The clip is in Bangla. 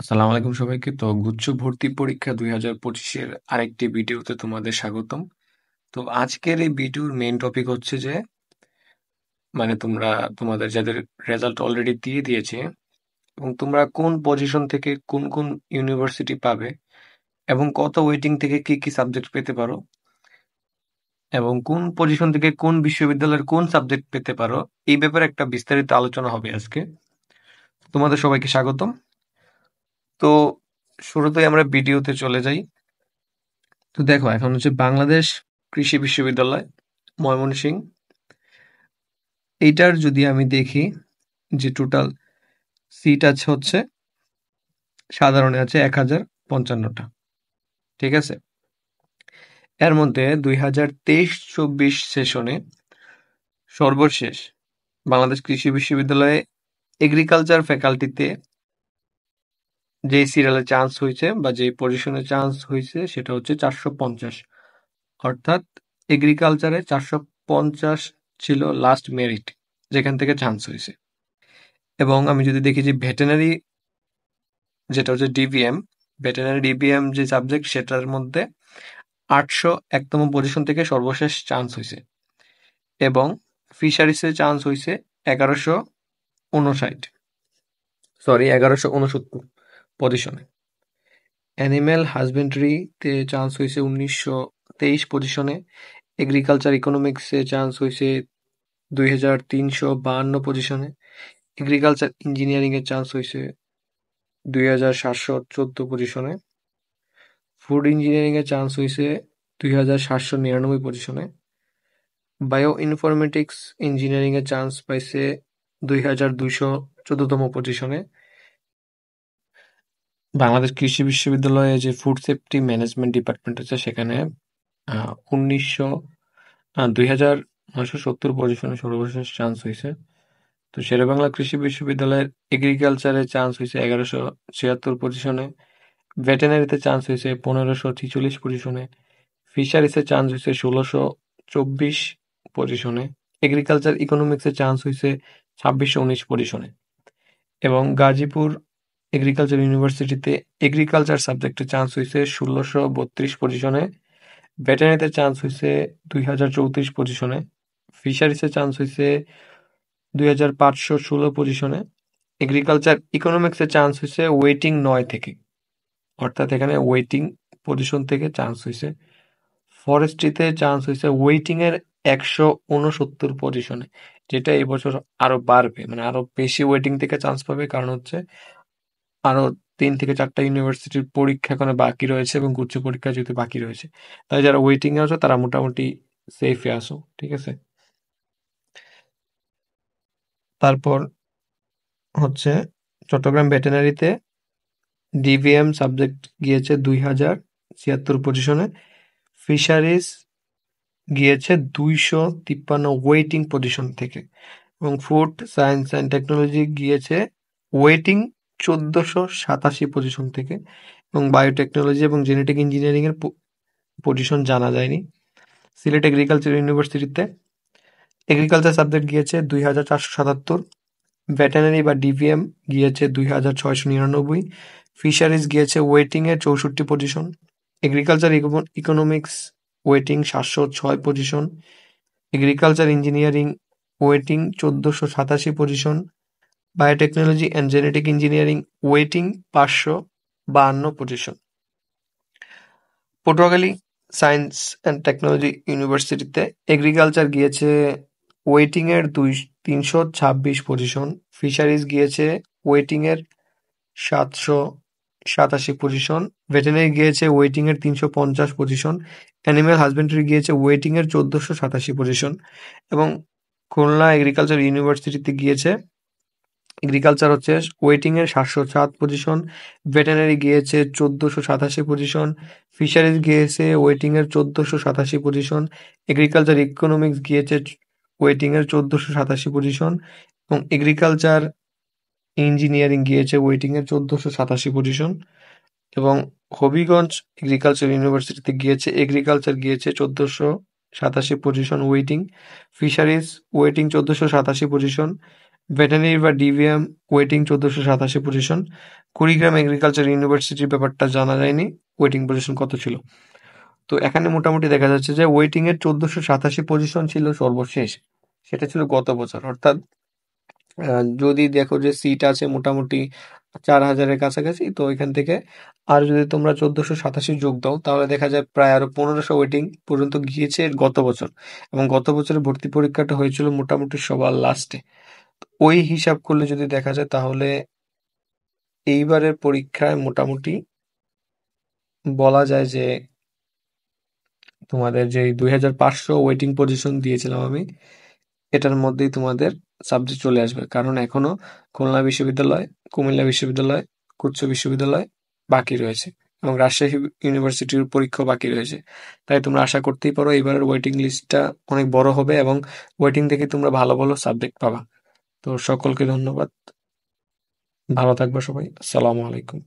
আসসালামু আলাইকুম সবাইকে। তো গুচ্ছ ভর্তি পরীক্ষা 2025-এর আরেকটি ভিডিওতে তোমাদের স্বাগতম। তো আজকের এই ভিডিওর মেইন টপিক হচ্ছে যে তোমরা তোমাদের যাদের রেজাল্ট অলরেডি দিয়ে দিয়েছে এবং তোমরা কোন পজিশন থেকে কোন কোন ইউনিভার্সিটি পাবে এবং কত ওয়েটিং থেকে কি কি সাবজেক্ট পেতে পারো এবং কোন পজিশন থেকে কোন বিশ্ববিদ্যালয়ের কোন সাবজেক্ট পেতে পারো, এই ব্যাপারে একটা বিস্তারিত আলোচনা হবে আজকে। তোমাদের সবাইকে স্বাগতম। তো শুরুতেই আমরা ভিডিওতে চলে যাই। তো দেখো, এখন হচ্ছে বাংলাদেশ কৃষি বিশ্ববিদ্যালয় ময়মনসিংহ। এইটার যদি আমি দেখি যে টোটাল সিট আছে হচ্ছে সাধারণে আছে 1055টা। ঠিক আছে। এর মধ্যে 2023-24 সেশনে সর্বশেষ বাংলাদেশ কৃষি বিশ্ববিদ্যালয়ে এগ্রিকালচার ফ্যাকাল্টিতে যে সিরিয়ালে চান্স হয়েছে বা যে পজিশনে চান্স হয়েছে সেটা হচ্ছে 450। অর্থাৎ এগ্রিকালচারে 450 ছিল লাস্ট মেরিট, যেখান থেকে চান্স হয়েছে। এবং আমি যদি দেখি যে ভেটেনারি, যেটা হচ্ছে ডিভিএম, ভেটেনারি ডিভিএম যে সাবজেক্ট, সেটার মধ্যে 801তম পজিশন থেকে সর্বশেষ চান্স হয়েছে। এবং ফিশারিসে চান্স হয়েছে 1159 পজিশনে। অ্যানিম্যাল হাজবেন্ডারিতে চান্স হয়েছে 1923 পজিশনে। এগ্রিকালচার ইকোনমিক্সে চান্স হয়েছে 2352 পজিশনে। এগ্রিকালচার ইঞ্জিনিয়ারিং এর চান্স হয়েছে 2714 পজিশনে। ফুড ইঞ্জিনিয়ারিং এর চান্স হয়েছে 2799 পজিশনে। বায়ো ইনফরমেটিক্স ইঞ্জিনিয়ারিং এর চান্স পাইছে 2214তম পজিশনে। বাংলাদেশ কৃষি বিশ্ববিদ্যালয়ে যে ফুড সেফটি ম্যানেজমেন্ট ডিপার্টমেন্ট আছে, সেখানে 2970 পজিশনে সর্বশেষ চান্স হয়েছে। তো শেরেবাংলা কৃষি বিশ্ববিদ্যালয়ের এগ্রিকালচারে চান্স হয়েছে 1176 পজিশনে। ভেটেনারিতে চান্স হয়েছে 1546 পজিশনে। ফিশারিসে চান্স হয়েছে 1624 পজিশনে। এগ্রিকালচার ইকোনমিক্সে চান্স হয়েছে 2619 পজিশনে। এবং গাজীপুর এগ্রিকালচার ইউনিভার্সিটিতে এগ্রিকালচার সাবজেক্টে চান্স হয়েছে 1632 পজিশনে। ভেটেনারিতে চান্স হয়েছে 2034 পজিশনে। ফিশারিসে চান্স হয়েছে 2516 পজিশনে। এগ্রিকালচার ইকোনমিক্সে চান্স হয়েছে ওয়েটিং 9 থেকে, অর্থাৎ এখানে ওয়েটিং পজিশন থেকে চান্স হয়েছে। ফরেস্ট্রিতে চান্স হয়েছে ওয়েটিং এর 169 পজিশনে, যেটা এবছর আরো বাড়বে, মানে আরো বেশি ওয়েটিং থেকে চান্স পাবে, কারণ হচ্ছে আরো 3 থেকে 4টা ইউনিভার্সিটির পরীক্ষা এখনো বাকি রয়েছে এবং গুচ্ছ পরীক্ষা যেহেতু বাকি রয়েছে, তাই যারা ওয়েটিং এ আছো তারা মোটামুটি সেফে আসো। ঠিক আছে। তারপর হচ্ছে চট্টগ্রাম ভেটেনারিতে ডিভিএম সাবজেক্ট গিয়েছে 2076 পজিশনে। ফিশারিজ গিয়েছে 253 ওয়েটিং পজিশন থেকে। এবং ফুড সায়েন্স অ্যান্ড টেকনোলজি গিয়েছে ওয়েটিং 1487 পজিশন থেকে। এবং বায়োটেকনোলজি এবং জেনেটিক ইঞ্জিনিয়ারিং এর পজিশন জানা যায়নি। সিলেট এগ্রিকালচার ইউনিভার্সিটিতে এগ্রিকালচার সাবজেক্ট গিয়েছে 2477। ভেটেনারি বা ডিভিএম গিয়েছে 2699। ফিশারিজ গিয়েছে ওয়েটিং এর 64 position. Agriculture economics waiting 706 position. Agriculture engineering waiting 1487 position. Biotechnology and genetic engineering waiting 552 position. Patuakhali science and technology ইউনিভার্সিটিতে এগ্রিকালচার গিয়েছে ওয়েটিং এর 326 পজিশন। ফিশারিজ গিয়েছে ওয়েটিং এর 787 পজিশন। ভেটেনারি গিয়েছে ওয়েটিং এর 350 পজিশন। অ্যানিম্যাল হাজবেন্ডারি গিয়েছে ওয়েটিং এর 1487 পজিশন। এবং খুলনা এগ্রিকালচার ইউনিভার্সিটিতে গিয়েছে এগ্রিকালচার হচ্ছে ওয়েটিং এর 707 পজিশন। ভেটেনারি গিয়েছে 1487 পজিশন। ফিশারিজ গিয়েছে ওয়েটিং এর 1487 পজিশন। এগ্রিকালচার ইকোনমিক্স গিয়েছে ওয়েটিং এর 1487 পজিশন। এবং এগ্রিকালচার ইঞ্জিনিয়ারিং গিয়েছে ওয়েটিং এর 1487 পজিশন। এবং হবিগঞ্জ এগ্রিকালচার ইউনিভার্সিটিতে গিয়েছে এগ্রিকালচার গিয়েছে 1487 position waiting. Fisheries waiting 1487 position. Veterinary বা DVM waiting 1487 position. Kurigram agriculture ইউনিভার্সিটির ব্যাপারটা জানা যায়নি, ওয়েটিং পজিশন কত ছিল। তো এখানে মোটামুটি দেখা যাচ্ছে যে ওয়েটিং এর 1487 পজিশন ছিল সর্বশেষ, সেটা ছিল গত বছর। অর্থাৎ যদি দেখো যে সিট আছে মোটামুটি 4000-এর কাছাকাছি, তো এখান থেকে আর যদি তোমরা 1487 যোগ দাও তাহলে দেখা যায় প্রায় আরো 1500 ওয়েটিং পর্যন্ত গিয়েছে গত বছর। এবং গত বছরের ভর্তি পরীক্ষাটা হয়েছিল মোটামুটি সবার লাস্টে। ওই হিসাব করলে যদি দেখা যায় তাহলে এইবারের পরীক্ষায় মোটামুটি বলা যায় যে তোমাদের যে 2500 ওয়েটিং পজিশন দিয়েছিলাম আমি, এটার মধ্যেই তোমাদের সাবজেক্ট চলে আসবে। কারণ এখনো খুলনা বিশ্ববিদ্যালয়, কুমিল্লা বিশ্ববিদ্যালয়, কুচ্চ বিশ্ববিদ্যালয় বাকি রয়েছে এবং রাজশাহী ইউনিভার্সিটির পরীক্ষা বাকি রয়েছে। তাই তোমরা আশা করতেই পারো এবারের ওয়েটিং লিস্টটা অনেক বড় হবে এবং ওয়েটিং থেকে তোমরা ভালো ভালো সাবজেক্ট পাবা। তো সকলকে ধন্যবাদ, ভালো থাকবে সবাই, আসসালামু আলাইকুম।